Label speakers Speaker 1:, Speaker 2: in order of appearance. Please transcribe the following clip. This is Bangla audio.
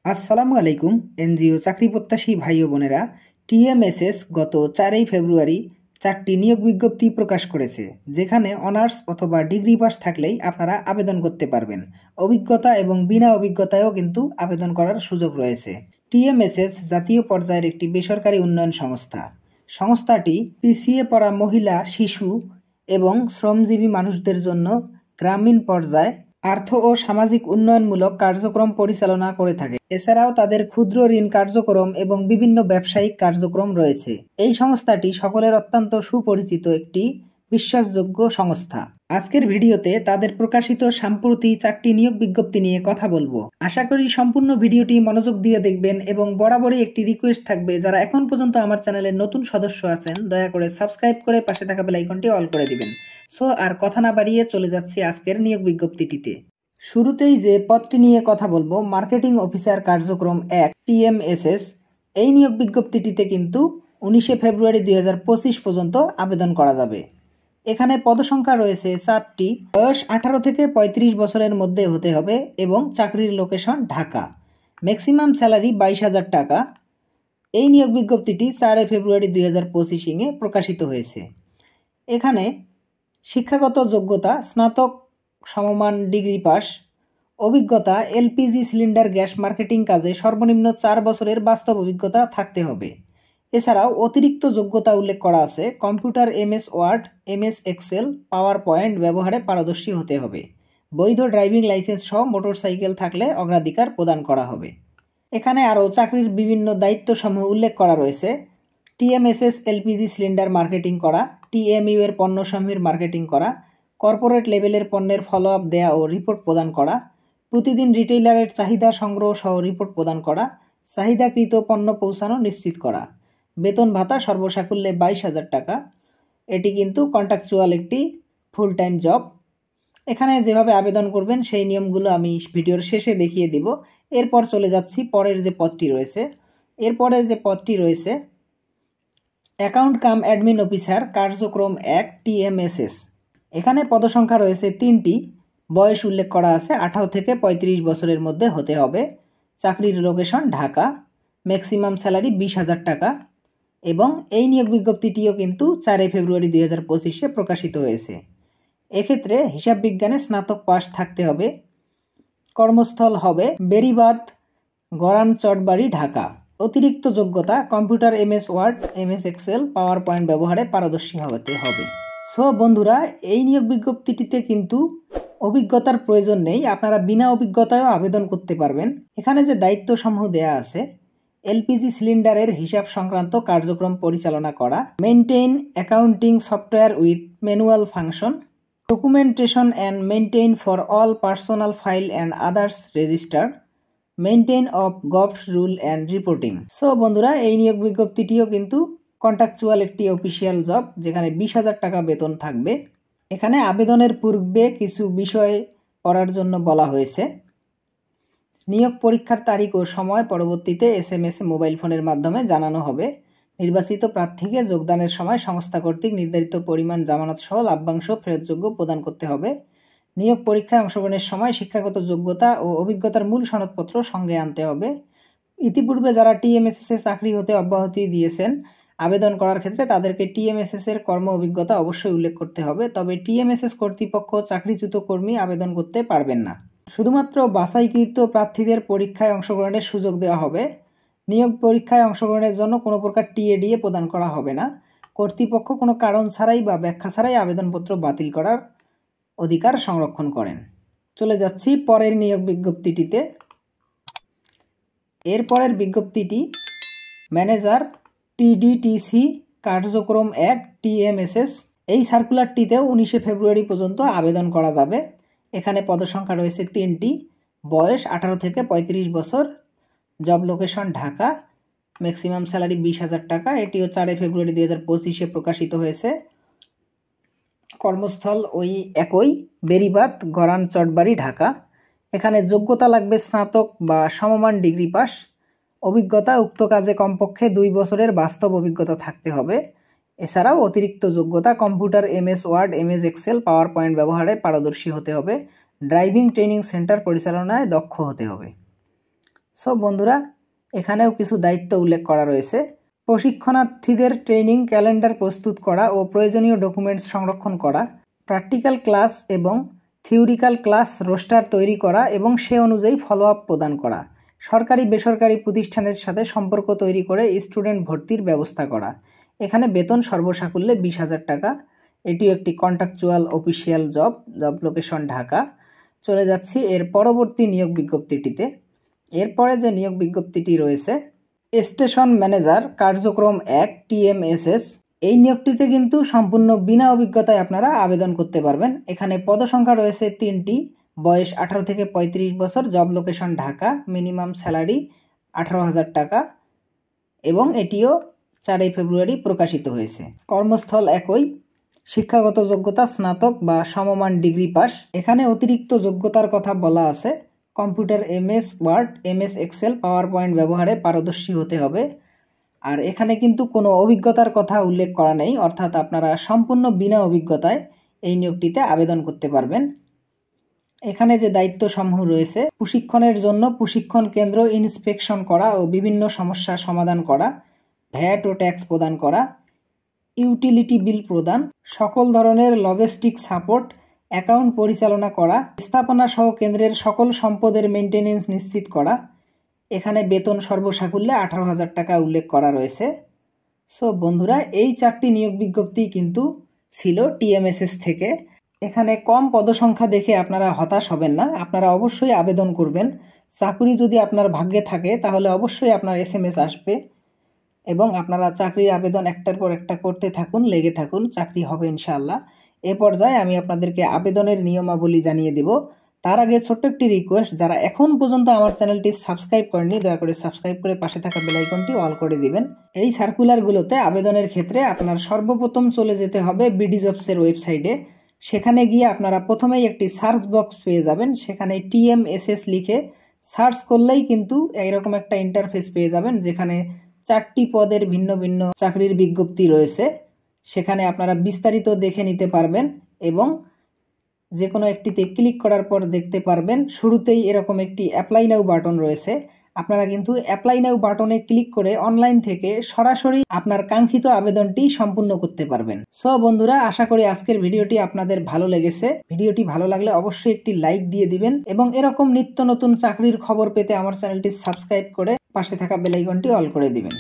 Speaker 1: আসসালামু আলাইকুম। এনজিও চাকরি প্রত্যাশী ভাই ও বোনেরা, টিএমএসএস গত 4 ফেব্রুয়ারি 4টি নিয়োগ বিজ্ঞপ্তি প্রকাশ করেছে, যেখানে অনার্স অথবা ডিগ্রি পাস থাকলেই আপনারা আবেদন করতে পারবেন। অভিজ্ঞতা এবং বিনা অভিজ্ঞতায়ও কিন্তু আবেদন করার সুযোগ রয়েছে। টিএমএসএস জাতীয় পর্যায়ের একটি বেসরকারি উন্নয়ন সংস্থা। সংস্থাটি পিছিয়ে পড়া মহিলা, শিশু এবং শ্রমজীবী মানুষদের জন্য গ্রামীণ পর্যায়ে আর্থ ও সামাজিক উন্নয়নমূলক কার্যক্রম পরিচালনা করে থাকে। এছাড়াও তাদের ক্ষুদ্র ঋণ কার্যক্রম এবং বিভিন্ন ব্যবসায়িক কার্যক্রম রয়েছে। এই সংস্থাটি সকলের অত্যন্ত সুপরিচিত একটি বিশ্বাসযোগ্য সংস্থা। আজকের ভিডিওতে তাদের প্রকাশিত সাম্প্রতি 4টি নিয়োগ বিজ্ঞপ্তি নিয়ে কথা বলবো। আশা করি সম্পূর্ণ ভিডিওটি মনোযোগ দিয়ে দেখবেন এবং বরাবরই একটি রিকোয়েস্ট থাকবে, যারা এখন পর্যন্ত আমার চ্যানেলের নতুন সদস্য আছেন দয়া করে সাবস্ক্রাইব করে পাশে থাকা বেল আইকনটি অল করে দিবেন। সো আর কথা না বাড়িয়ে চলে যাচ্ছি আজকের নিয়োগ বিজ্ঞপ্তিটিতে। শুরুতেই যে পদটি নিয়ে কথা বলবো, মার্কেটিং অফিসার কার্যক্রম 1 টিএমএসএস। এই নিয়োগ বিজ্ঞপ্তিটিতে কিন্তু 19 ফেব্রুয়ারি 2025 পর্যন্ত আবেদন করা যাবে। এখানে পদসংখ্যা রয়েছে 4টি। বয়স 18 থেকে 35 বছরের মধ্যে হতে হবে এবং চাকরির লোকেশন ঢাকা। ম্যাক্সিমাম স্যালারি 22,000 টাকা। এই নিয়োগ বিজ্ঞপ্তিটি 4 ফেব্রুয়ারি 2025 প্রকাশিত হয়েছে। এখানে শিক্ষাগত যোগ্যতা স্নাতক সমমান ডিগ্রি পাস। অভিজ্ঞতা এলপিজি সিলিন্ডার গ্যাস মার্কেটিং কাজে সর্বনিম্ন 4 বছরের বাস্তব অভিজ্ঞতা থাকতে হবে। এছাড়াও অতিরিক্ত যোগ্যতা উল্লেখ করা আছে, computer MS Word, MS Excel, PowerPoint ব্যবহারে পারদর্শী হতে হবে। বৈধ ড্রাইভিং লাইসেন্স সহ মোটরসাইকেল থাকলে অগ্রাধিকার প্রদান করা হবে। এখানে আরও চাকরির বিভিন্ন দায়িত্বসমূহ উল্লেখ করা রয়েছে। টিএমএসএস এলপিজি সিলিন্ডার মার্কেটিং করা, টিএমইউ এর পণ্যসমূহের মার্কেটিং করা, কর্পোরেট লেভেলের পণ্যের ফলো আপ দেয়া ও রিপোর্ট প্রদান করা, প্রতিদিন রিটেইলারের চাহিদা সংগ্রহ সহ রিপোর্ট প্রদান করা, চাহিদাকৃত পণ্য পৌঁছানো নিশ্চিত করা। বেতন ভাতা সর্বসাকুল্যে 22,000 টাকা। এটি কিন্তু কন্ট্রাকচুয়াল একটি ফুল টাইম জব। এখানে যেভাবে আবেদন করবেন সেই নিয়মগুলো আমি ভিডিওর শেষে দেখিয়ে দিব। এরপর চলে যাচ্ছি পরের যে পদটি রয়েছে। এরপরে যে পদটি রয়েছে অ্যাকাউন্ট কাম অ্যাডমিন অফিসার কার্যক্রম 1 টিএমএসএস। এখানে পদসংখ্যা রয়েছে 3টি। বয়স উল্লেখ করা আছে 18 থেকে 35 বছরের মধ্যে হতে হবে। চাকরির লোকেশন ঢাকা। ম্যাক্সিমাম স্যালারি 20,000 টাকা। এবং এই নিয়োগ বিজ্ঞপ্তিটিও কিন্তু 4 ফেব্রুয়ারি 2025 প্রকাশিত হয়েছে। এক্ষেত্রে হিসাব বিজ্ঞানে স্নাতক পাস থাকতে হবে। কর্মস্থল হবে বেরিবাদ, গরান চটবাড়ি, ঢাকা। অতিরিক্ত যোগ্যতা computer MS Word, MS Excel, PowerPoint ব্যবহারে পারদর্শী হতে হবে। সো বন্ধুরা, এই নিয়োগ বিজ্ঞপ্তিটিতে কিন্তু অভিজ্ঞতার প্রয়োজন নেই, আপনারা বিনা অভিজ্ঞতায়ও আবেদন করতে পারবেন। এখানে যে দায়িত্বসমূহ দেয়া আছে, এলপিজি সিলিন্ডারের হিসাব সংক্রান্ত কার্যক্রম পরিচালনা করা, maintain accounting software with manual function, documentation and maintain for all personal file and others register, maintain of govs rule and reporting. So বন্ধুরা, এই নিয়োগ বিজ্ঞপ্তিটিও কিন্তু কন্ট্রাকচুয়াল একটি অফিসিয়াল জব, যেখানে 20,000 টাকা বেতন থাকবে। এখানে আবেদনের পূর্বে কিছু বিষয় পড়ার জন্য বলা হয়েছে। নিয়োগ পরীক্ষার তারিখ ও সময় পরবর্তীতে এসএমএস মোবাইল ফোনের মাধ্যমে জানানো হবে। নির্বাচিত প্রার্থীকে যোগদানের সময় সংস্থা কর্তৃক নির্ধারিত পরিমাণ জামানত সহ লাভ্যাংশ ফেরতযোগ্য প্রদান করতে হবে। নিয়োগ পরীক্ষায় অংশগ্রহণের সময় শিক্ষাগত যোগ্যতা ও অভিজ্ঞতার মূল সনদপত্র সঙ্গে আনতে হবে। ইতিপূর্বে যারা টিএমএসএস এর চাকরি হতে অব্যাহতি দিয়েছেন, আবেদন করার ক্ষেত্রে তাদেরকে টিএমএসএস এর কর্ম অভিজ্ঞতা অবশ্যই উল্লেখ করতে হবে। তবে টিএমএসএস কর্তৃপক্ষ চাকরিচ্যুত কর্মী আবেদন করতে পারবেন না। শুধুমাত্র বাছাইকৃত প্রার্থীদের পরীক্ষায় অংশগ্রহণের সুযোগ দেওয়া হবে। নিয়োগ পরীক্ষায় অংশগ্রহণের জন্য কোনো প্রকার টিএডিএ প্রদান করা হবে না। কর্তৃপক্ষ কোনো কারণ ছাড়াই বা ব্যাখ্যা ছাড়াই আবেদনপত্র বাতিল করার অধিকার সংরক্ষণ করেন। চলে যাচ্ছি পরের নিয়োগ বিজ্ঞপ্তিটিতে। এরপরের বিজ্ঞপ্তিটি ম্যানেজার টিডিটিসি কার্যক্রম 1 টিএমএসএস। এই সার্কুলারটিতেও 19 ফেব্রুয়ারি পর্যন্ত আবেদন করা যাবে। এখানে পদসংখ্যা রয়েছে 3টি। বয়স 18 থেকে 35 বছর। Job location Dhaka. Maximum salary 20,000 টাকা। এটিও 4 ফেব্রুয়ারি 2025 প্রকাশিত হয়েছে। কর্মস্থল ওই একই, বেরিবাদ, গরান চটবাড়ি, ঢাকা। এখানে যোগ্যতা লাগবে স্নাতক বা সমমান ডিগ্রি পাস। অভিজ্ঞতা উক্ত কাজে কমপক্ষে 2 বছরের বাস্তব অভিজ্ঞতা থাকতে হবে। এছাড়াও অতিরিক্ত যোগ্যতা computer MS Word, MS Excel, PowerPoint ব্যবহারে পারদর্শী হতে হবে। ড্রাইভিং ট্রেনিং সেন্টার পরিচালনায় দক্ষ হতে হবে। সো বন্ধুরা, এখানেও কিছু দায়িত্ব উল্লেখ করা রয়েছে। প্রশিক্ষণার্থীদের ট্রেনিং ক্যালেন্ডার প্রস্তুত করা ও প্রয়োজনীয় ডকুমেন্টস সংরক্ষণ করা, প্র্যাকটিক্যাল ক্লাস এবং থিওরিক্যাল ক্লাস রোস্টার তৈরি করা এবং সে অনুযায়ী ফলো আপ প্রদান করা, সরকারি বেসরকারি প্রতিষ্ঠানের সাথে সম্পর্ক তৈরি করে স্টুডেন্ট ভর্তির ব্যবস্থা করা। এখানে বেতন সর্বসাকুল্যে 20,000 টাকা। এটিও একটি contractual official job location Dhaka. চলে যাচ্ছি এর পরবর্তী নিয়োগ বিজ্ঞপ্তিটিতে। এরপরে যে নিয়োগ বিজ্ঞপ্তিটি রয়েছে, স্টেশন ম্যানেজার কার্যক্রম 1 TMSS। এই নিয়োগটিতে কিন্তু সম্পূর্ণ বিনা অভিজ্ঞতায় আপনারা আবেদন করতে পারবেন। এখানে পদসংখ্যা রয়েছে 3টি, বয়স 18 থেকে 35 বছর, job location Dhaka, minimum salary 18,000 টাকা এবং এটিও 4 ফেব্রুয়ারি প্রকাশিত হয়েছে। কর্মস্থল একই, শিক্ষাগত যোগ্যতা স্নাতক বা সমমান ডিগ্রি পাস। এখানে অতিরিক্ত যোগ্যতার কথা বলা আছে। Computer MS Word, MS Excel, PowerPoint ব্যবহারে পারদর্শী হতে হবে। আর এখানে কিন্তু কোনো অভিজ্ঞতার কথা উল্লেখ করা নেই, অর্থাৎ আপনারা সম্পূর্ণ বিনা অভিজ্ঞতায় এই নিয়োগটিতে আবেদন করতে পারবেন। এখানে যে দায়িত্বসমূহ রয়েছে, প্রশিক্ষণের জন্য প্রশিক্ষণ কেন্দ্র ইন্সপেকশন করা ও বিভিন্ন সমস্যা সমাধান করা, ভ্যাট ও ট্যাক্স প্রদান করা, ইউটিলিটি বিল প্রদান, সকল ধরনের লজিস্টিক সাপোর্ট, অ্যাকাউন্ট পরিচালনা করা, স্থাপনা সহ কেন্দ্রের সকল সম্পদের মেনটেনেন্স নিশ্চিত করা। এখানে বেতন সর্বসাকুল্যে 18,000 টাকা উল্লেখ করা রয়েছে। সো বন্ধুরা, এই 4টি নিয়োগ বিজ্ঞপ্তি কিন্তু ছিল TMSS থেকে। এখানে কম পদসংখ্যা দেখে আপনারা হতাশ হবেন না, আপনারা অবশ্যই আবেদন করবেন। চাকরি যদি আপনার ভাগ্যে থাকে তাহলে অবশ্যই আপনার SMS আসবে এবং আপনারা চাকরির আবেদন একটার পর একটা করতে থাকুন, লেগে থাকুন, চাকরি হবে ইনশাআল্লাহ। এ পর্যায়ে আমি আপনাদেরকে আবেদনের নিয়মাবলী জানিয়ে দেব। তার আগে ছোট্ট একটি রিকোয়েস্ট, যারা এখন পর্যন্ত আমার চ্যানেলটি সাবস্ক্রাইব করেননি দয়া করে সাবস্ক্রাইব করে পাশে থাকা বেল আইকনটি অল করে দিবেন। এই সার্কুলারগুলোতে আবেদনের ক্ষেত্রে আপনার সর্বপ্রথম চলে যেতে হবে BD Jobs-এর ওয়েবসাইটে। সেখানে গিয়ে আপনারা প্রথমেই একটি সার্চ বক্স পেয়ে যাবেন, সেখানে TMSS লিখে সার্চ করলেই কিন্তু এইরকম একটা ইন্টারফেস পেয়ে যাবেন, যেখানে 4টি পদের ভিন্ন ভিন্ন চাকরির বিজ্ঞপ্তি রয়েছে। সেখানে আপনারা বিস্তারিত দেখে নিতে পারবেন এবং যে কোনো একটিতে ক্লিক করার পর দেখতে পারবেন শুরুতেই এরকম একটি অ্যাপ্লাই নাও বাটন রয়েছে। আপনারা কিন্তু অ্যাপ্লাই নাও বাটনে ক্লিক করে অনলাইন থেকে সরাসরি আপনার কাঙ্ক্ষিত আবেদনটি সম্পূর্ণ করতে পারবেন। সো বন্ধুরা, আশা করি আজকের ভিডিওটি আপনাদের ভালো লেগেছে। ভিডিওটি ভালো লাগলে অবশ্যই একটি লাইক দিয়ে দিবেন এবং এরকম নিত্য নতুন চাকরির খবর পেতে আমার চ্যানেলটি সাবস্ক্রাইব করে পাশে থাকা বেল আইকনটি অল করে দিবেন।